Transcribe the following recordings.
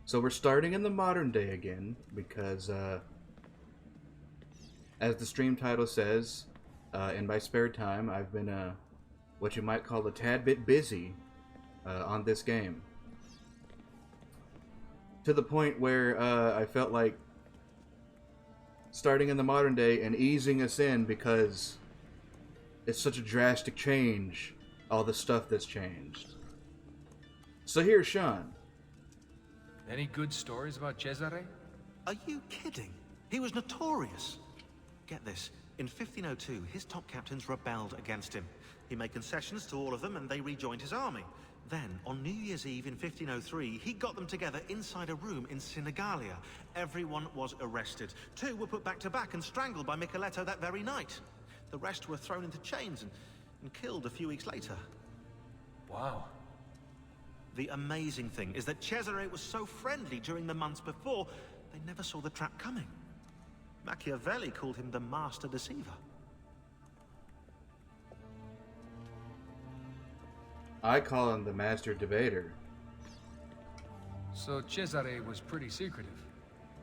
So we're starting in the modern day again because, as the stream title says, in my spare time, I've been what you might call a tad bit busy on this game. To the point where I felt like starting in the modern day and easing us in because it's such a drastic change, all the stuff that's changed. So here's Sean. Any good stories about Cesare? Are you kidding? He was notorious. Get this, in 1502, his top captains rebelled against him. He made concessions to all of them and they rejoined his army. Then, on New Year's Eve in 1503, he got them together inside a room in Sinigalia. Everyone was arrested. 2 were put back to back and strangled by Micheletto that very night. The rest were thrown into chains and killed a few weeks later. Wow. The amazing thing is that Cesare was so friendly during the months before, they never saw the trap coming. Machiavelli called him the master deceiver. I call him the master debater. So Cesare was pretty secretive.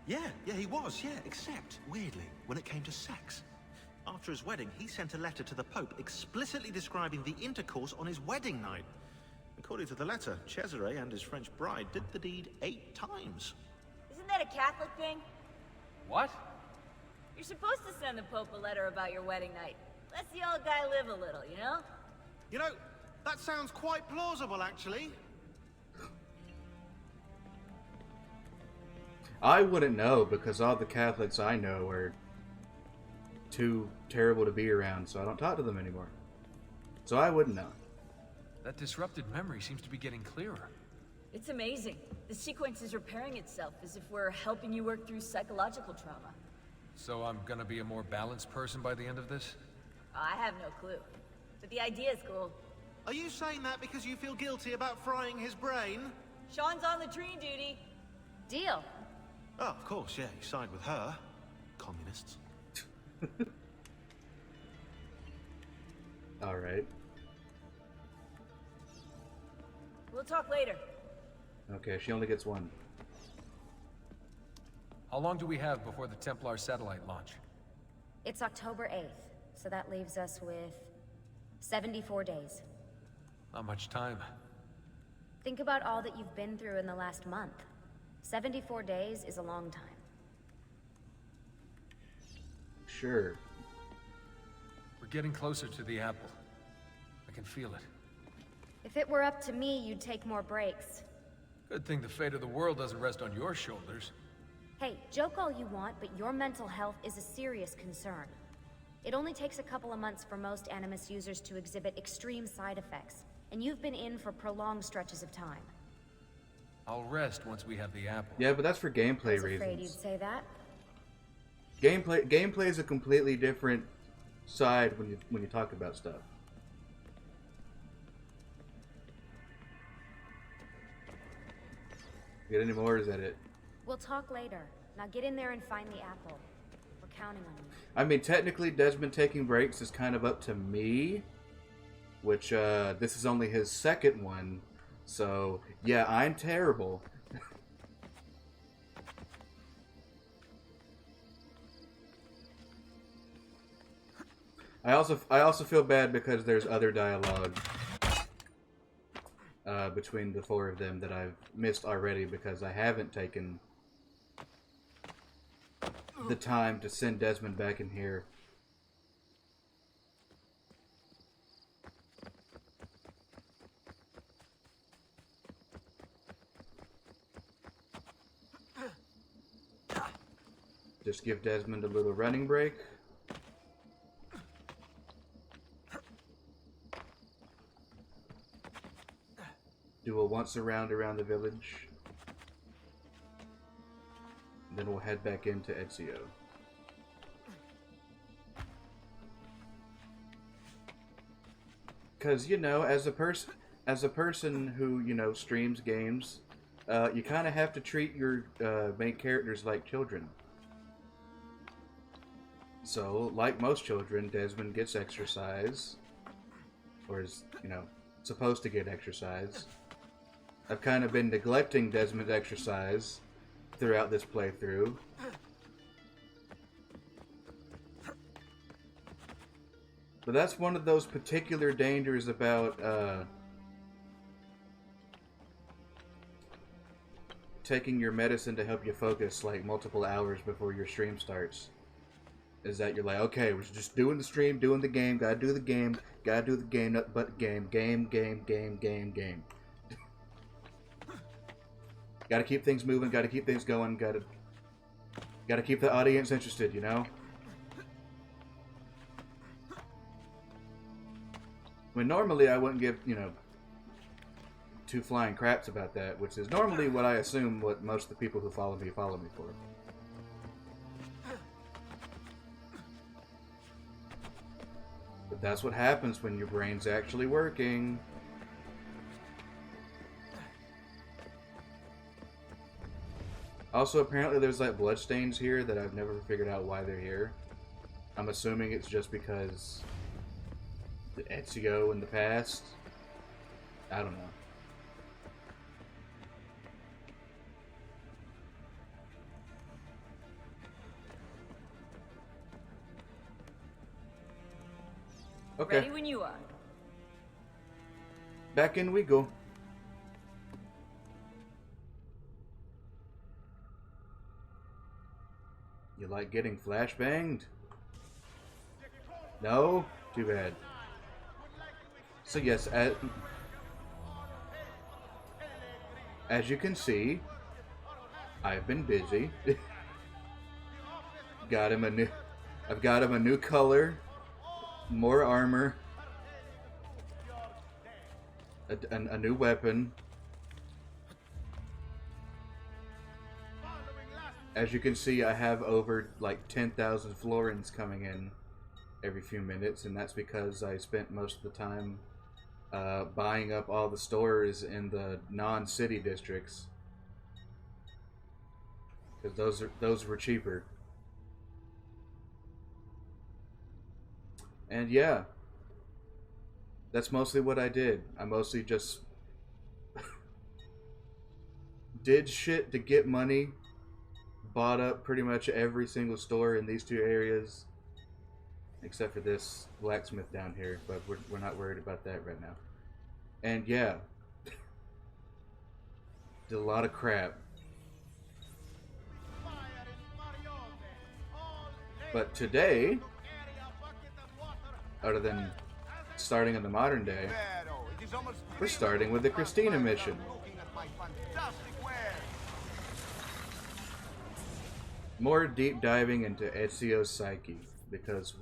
Yeah, he was, except, weirdly, when it came to sex. After his wedding, he sent a letter to the Pope explicitly describing the intercourse on his wedding night. According to the letter, Cesare and his French bride did the deed 8 times. Isn't that a Catholic thing? What? You're supposed to send the Pope a letter about your wedding night. Let the old guy live a little, you know? You know, that sounds quite plausible, actually. I wouldn't know because all the Catholics I know are too terrible to be around, so I don't talk to them anymore. So I wouldn't know. That disrupted memory seems to be getting clearer. It's amazing. The sequence is repairing itself as if we're helping you work through psychological trauma. So I'm gonna be a more balanced person by the end of this? I have no clue. But the idea is cool. Are you saying that because you feel guilty about frying his brain? Sean's on the tree duty. Deal. Oh, of course, yeah, you side with her. Communists. Alright. We'll talk later. Okay, she only gets one. How long do we have before the Templar satellite launch? It's October 8th, so that leaves us with 74 days. Not much time. Think about all that you've been through in the last month. 74 days is a long time. Sure. We're getting closer to the apple. I can feel it. If it were up to me, you'd take more breaks. Good thing the fate of the world doesn't rest on your shoulders. Hey, joke all you want, but your mental health is a serious concern. It only takes a couple of months for most Animus users to exhibit extreme side effects, and you've been in for prolonged stretches of time. I'll rest once we have the apple. Yeah, but that's for gameplay I was afraid you'd reasons. say that. Gameplay is a completely different side when you talk about stuff. Get any more, or is that it? We'll talk later. Now get in there and find the apple. We're counting on you. I mean, technically, Desmond taking breaks is kind of up to me, which, this is only his second one, so, yeah, I'm terrible. I also feel bad because there's other dialogue between the 4 of them that I've missed already because I haven't taken the time to send Desmond back in here. Just give Desmond a little running break. Do a once around the village. Then we'll head back into Ezio. Because, you know, as a person who, you know, streams games, you kind of have to treat your main characters like children. So, like most children, Desmond gets exercise, or is, you know, supposed to get exercise. I've kind of been neglecting Desmond's exercise throughout this playthrough. But that's one of those particular dangers about taking your medicine to help you focus like multiple hours before your stream starts. Is that you're like, okay, we're just doing the stream, doing the game, gotta do the game, gotta do the game, nothing but game. Gotta keep things moving, gotta keep things going, gotta keep the audience interested, you know? When normally I wouldn't give, you know, two flying craps about that, which is normally what I assume what most of the people who follow me for. But that's what happens when your brain's actually working. Also, apparently there's like bloodstains here that I've never figured out why they're here. I'm assuming it's just because the Ezio in the past. I don't know. Okay. Ready when you are. Back in we go. You like getting flashbanged? No? Too bad. So yes, as you can see, I've been busy. I've got him a new color, more armor, a new weapon. As you can see, I have over like 10,000 florins coming in every few minutes, and that's because I spent most of the time buying up all the stores in the non-city districts, because those were cheaper. And yeah, that's mostly what I did. I mostly just did shit to get money, bought up pretty much every single store in these two areas, except for this blacksmith down here, but we're not worried about that right now. And yeah, did a lot of crap. But today, other than starting in the modern day, we're starting with the Christina mission. More deep diving into Ezio's psyche, because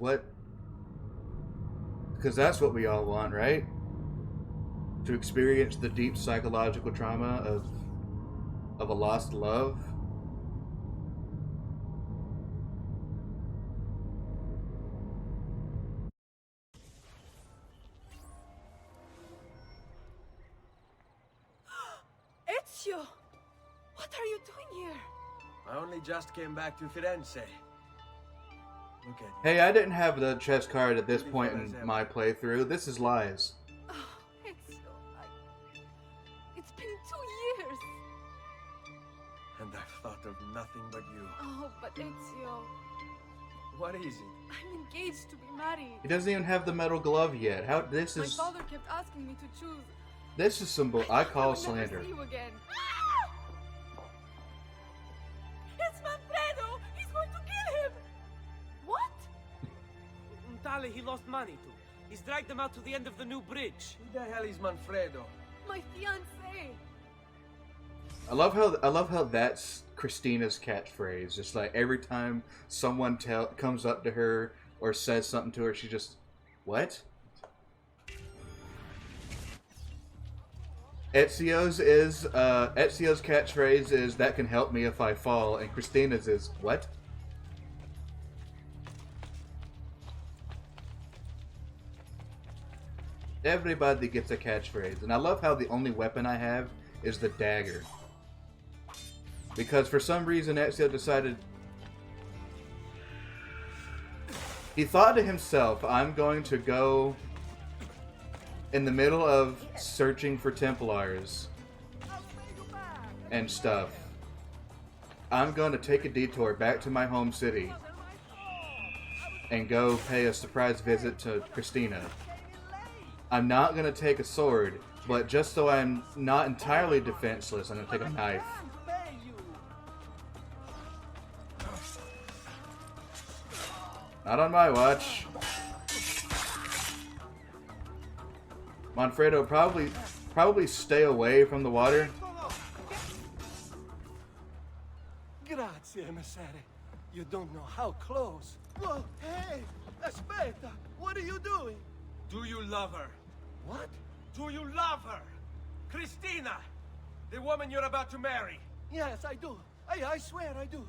that's what we all want, right? To experience the deep psychological trauma of a lost love. Ezio! What are you doing here? I only just came back to Firenze. Look at you. Hey, I didn't have the chest card at this point in my playthrough. This is lies. Oh, Ezio, it's been 2 years. And I've thought of nothing but you. Oh, but Ezio, What is it? I'm engaged to be married. He doesn't even have the metal glove yet. How My father kept asking me to choose. This is some bull. I call will never slander. see you again. It's Manfredo! He's going to kill him! What? Tale, he lost money to. He's dragged them out to the end of the new bridge. Who the hell is Manfredo? My fiancé! I love how that's Christina's catchphrase. It's like every time someone comes up to her or says something to her, she just, what? Ezio's catchphrase is, that can help me if I fall, and Christina's is, what? Everybody gets a catchphrase, and I love how the only weapon I have is the dagger. Because for some reason Ezio decided... He thought to himself, I'm going to go in the middle of searching for Templars and stuff, I'm going to take a detour back to my home city and go pay a surprise visit to Christina. I'm not going to take a sword, but just so I'm not entirely defenseless, I'm going to take a knife. Not on my watch. Manfredo, probably stay away from the water. Grazie, emissary. You don't know how close. Whoa, hey! Aspetta! What are you doing? Do you love her? What? Do you love her? Christina! The woman you're about to marry. Yes, I do. I swear I do.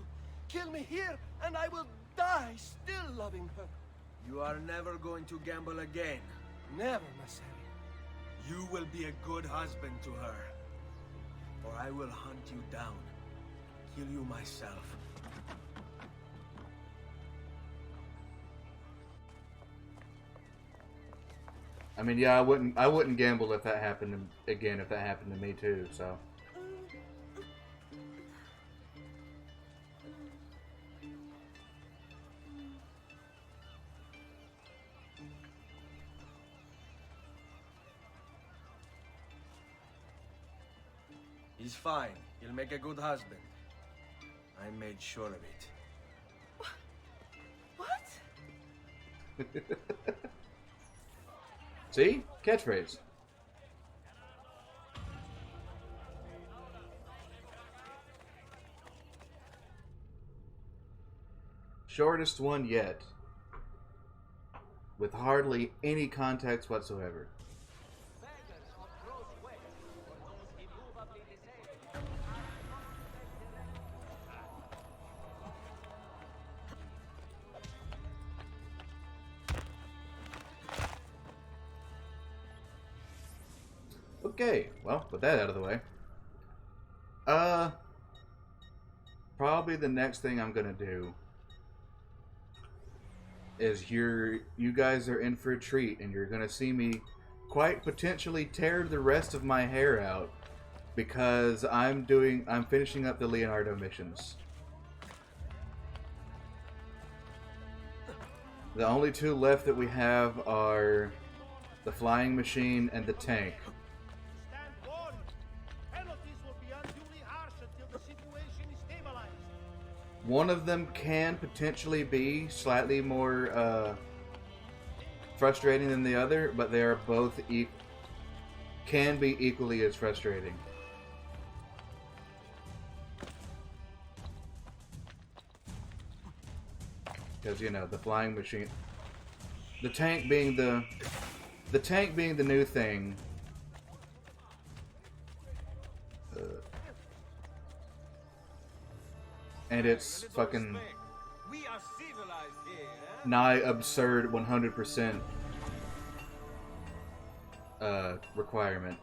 Kill me here, and I will die still loving her. You are never going to gamble again. Never, Masseri. You will be a good husband to her. Or I will hunt you down. Kill you myself. I mean, yeah, I wouldn't gamble if that happened again, if that happened to me too, so. He's fine. He'll make a good husband. I made sure of it. What? See? Catchphrase. Shortest one yet. With hardly any context whatsoever. Okay, well, with that out of the way. Probably the next thing I'm gonna do is you guys are in for a treat, and you're gonna see me quite potentially tear the rest of my hair out because I'm finishing up the Leonardo missions. The only two left that we have are the flying machine and the tank. One of them can potentially be slightly more frustrating than the other, but they are both can be equally as frustrating. Because, you know, the flying machine, the tank being the new thing. And it's fucking nigh absurd 100% requirement.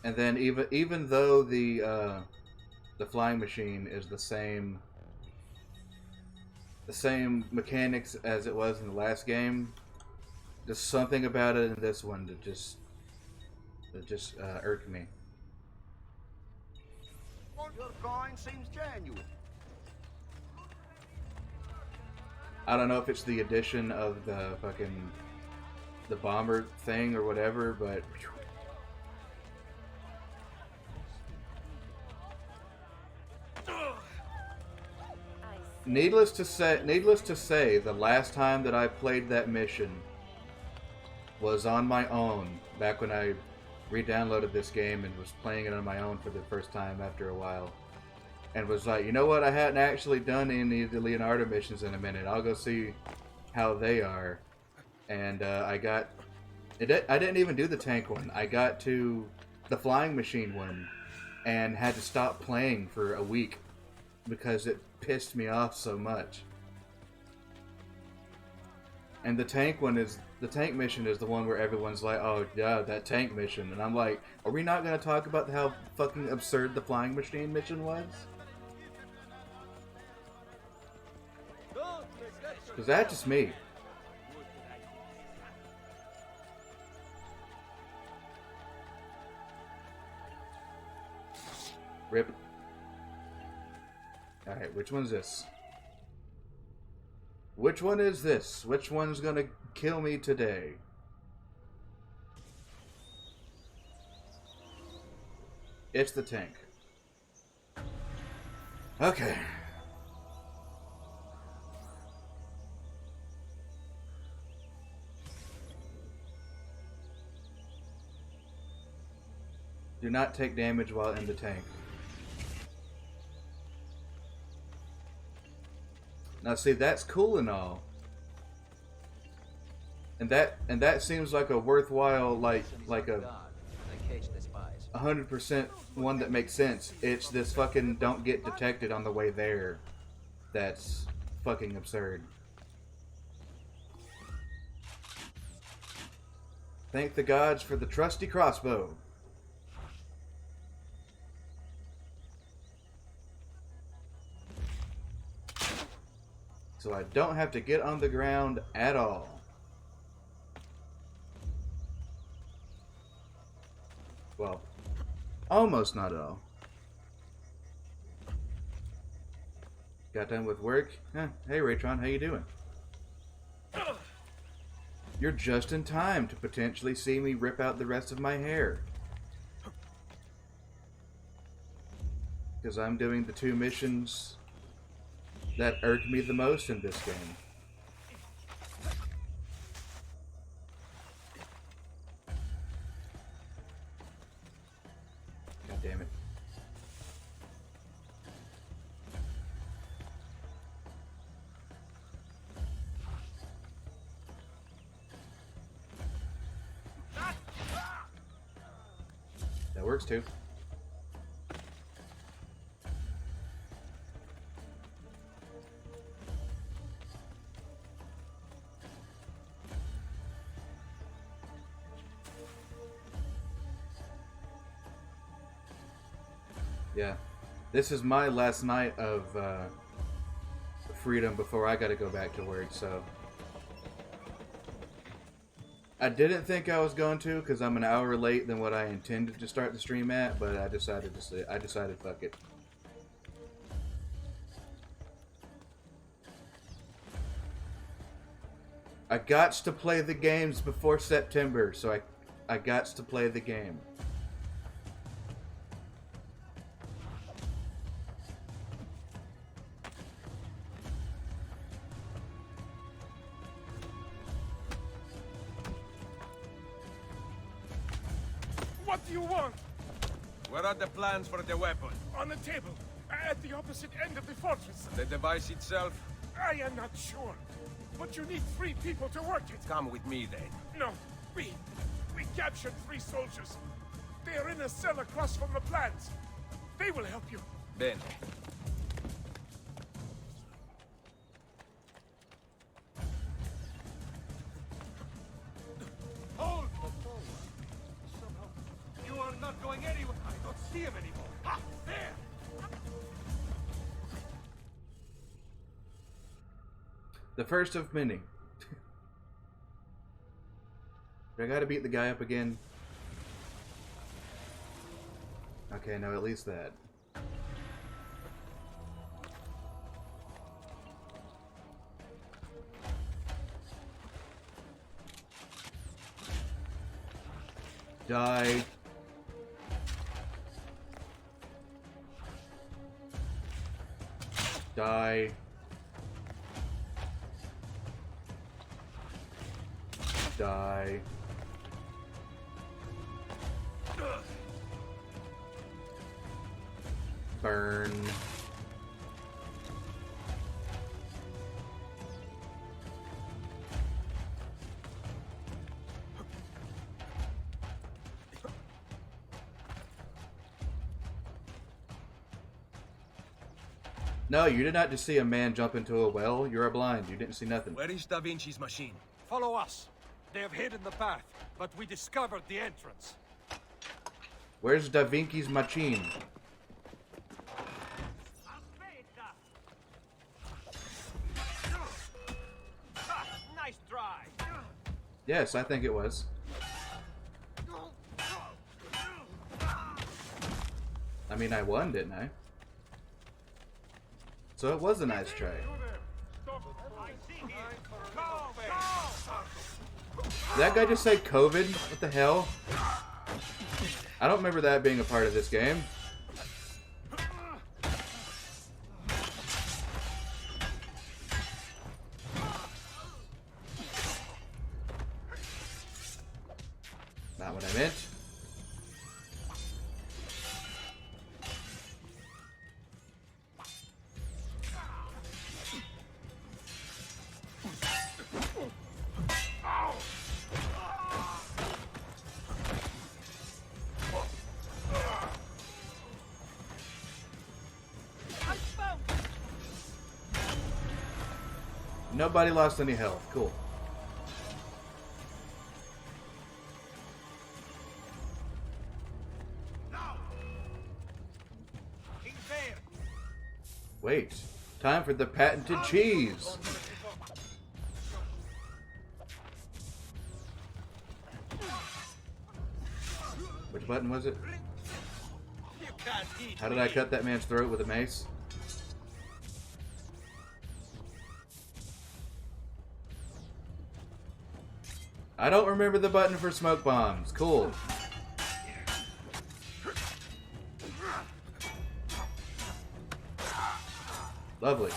And then even though the flying machine is the same mechanics as it was in the last game, there's something about it in this one that just irked me. Your coin seems genuine. I don't know if it's the addition of the bomber thing or whatever, but needless to say, the last time that I played that mission was on my own, back when I re-downloaded this game and was playing it on my own for the first time after a while, and was like, you know what, I hadn't actually done any of the Leonardo missions in a minute. I'll go see how they are. And I didn't even do the tank one. I got to the flying machine one and had to stop playing for a week because it pissed me off so much. And the tank mission is the one where everyone's like, oh yeah, that tank mission. And I'm like, are we not going to talk about how fucking absurd the flying machine mission was? Because that's just me. Rip. Alright, which one's this? Which one is this? Which one's gonna kill me today? It's the tank. Okay. Do not take damage while in the tank. Now see, that's cool and all. And that seems like a worthwhile, like a 100% one that makes sense. It's this fucking don't get detected on the way there. That's fucking absurd. Thank the gods for the trusty crossbow. So I don't have to get on the ground at all. Well, almost not at all. Got done with work? Huh. Hey Raytron, how you doing? You're just in time to potentially see me rip out the rest of my hair. Because I'm doing the 2 missions that irked me the most in this game. God damn it. That works too. Yeah, this is my last night of freedom before I gotta go back to work, so I didn't think I was going to because I'm an hour late than what I intended to start the stream at, but I decided fuck it. I got to play the games before September, so I got to play the game. What do you want? Where are the plans for the weapon? On the table, at the opposite end of the fortress. The device itself? I am not sure, but you need 3 people to work it. Come with me then. No, we captured 3 soldiers. They are in a cell across from the plants. They will help you. Bene. Hold! You are not going anywhere. I don't see him anymore. Ah, there! The first of many. Do I gotta beat the guy up again? Okay, no, at least that. Die. Die. Die. Burn. No, you did not just see a man jump into a well. You're blind. You didn't see nothing. Where is Da Vinci's machine? Follow us. They have hidden the path, but we discovered the entrance. Where's Da Vinci's machine? Nice try. Yes, I think it was. I mean, I won, didn't I? So it was a nice try. Did that guy just say COVID? What the hell? I don't remember that being a part of this game. Not what I meant. Nobody lost any health. Cool. Wait. Time for the patented cheese. Which button was it? How did I cut that man's throat with a mace? I don't remember the button for smoke bombs. Cool. Lovely.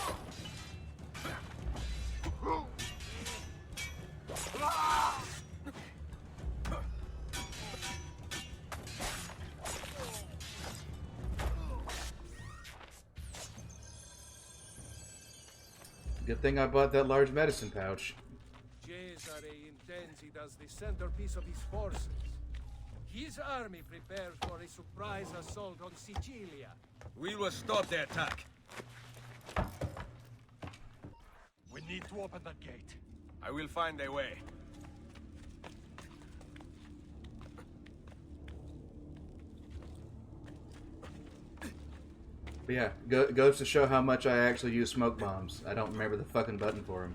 Good thing I bought that large medicine pouch. Cesare intends it as the centerpiece of his forces. His army prepares for a surprise assault on Sicilia. We will stop the attack. We need to open that gate. I will find a way. But yeah, goes to show how much I actually use smoke bombs. I don't remember the fucking button for them.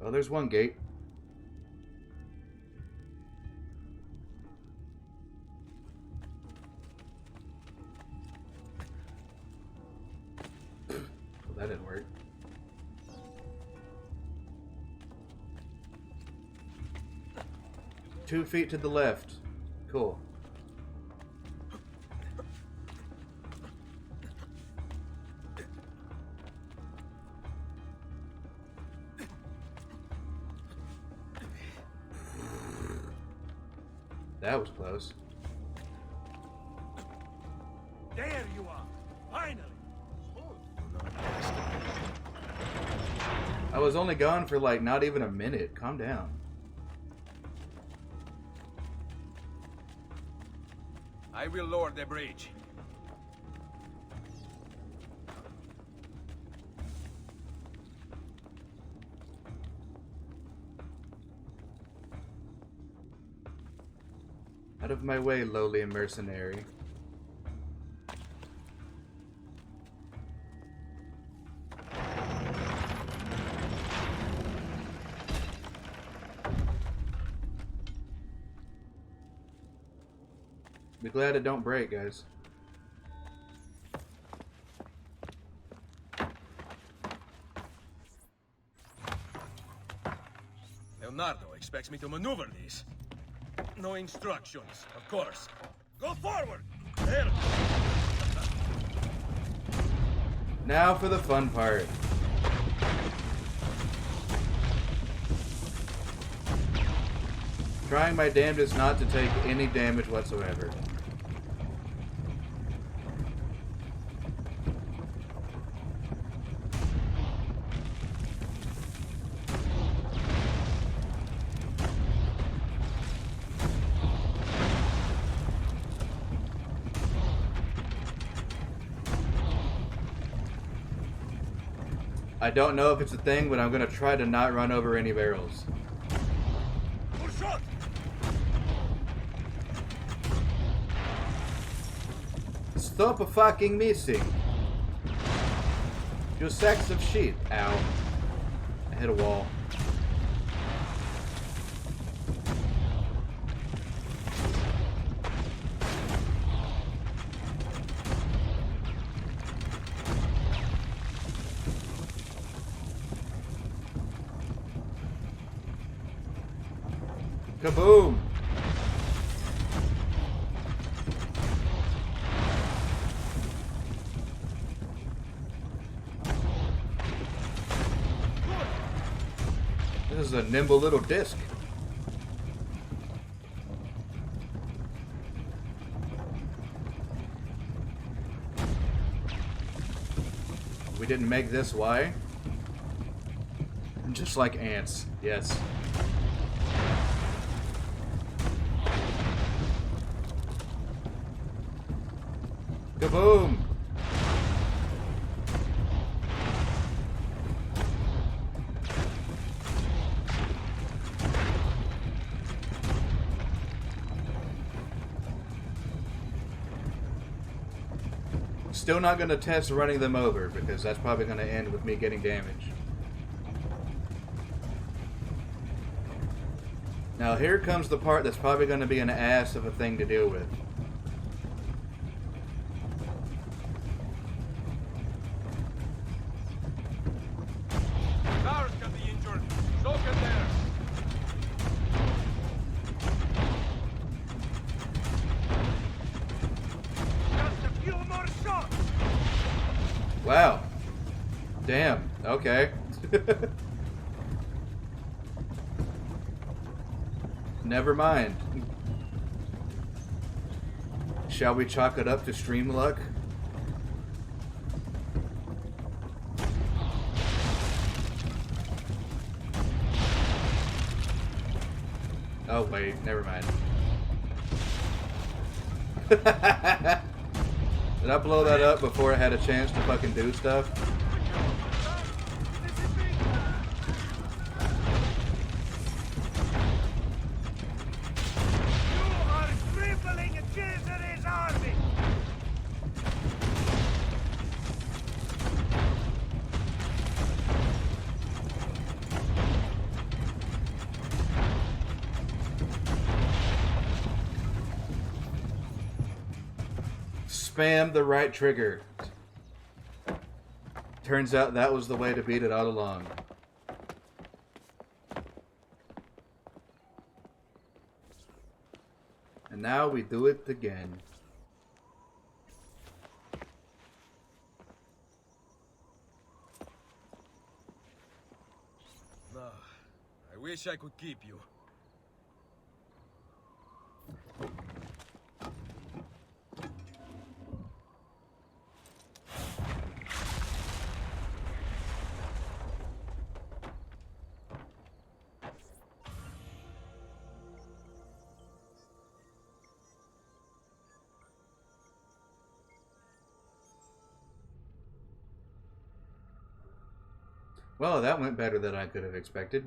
Well, there's one gate. Well, that didn't work. Two feet to the left. Cool. That was close. There you are! Finally! I was only gone for like not even a minute. Calm down. I will lower the bridge. Out of my way, lowly mercenary. Be glad it don't break, guys. Leonardo expects me to maneuver these. No instructions, of course. Go forward! There! Now for the fun part. Trying my damnedest not to take any damage whatsoever. I don't know if it's a thing, but I'm gonna try to not run over any barrels. Good shot! Stop fucking missing. You sacks of shit. Ow. I hit a wall. Kaboom! This is a nimble little disc. We didn't make this, why? Just like ants, yes. Kaboom! Still not going to test running them over because that's probably going to end with me getting damage. Now here comes the part that's probably going to be an ass of a thing to deal with. Cars can be injured. So can theirs. Just a few more shots. Wow. Damn. Okay. Never mind. Shall we chalk it up to stream luck? Oh wait, never mind. Did I blow that up before I had a chance to fucking do stuff? You are crippling Cesare's army. Spam the right trigger. Turns out that was the way to beat it all along. And now we do it again. No, I wish I could keep you. Well, that went better than I could have expected.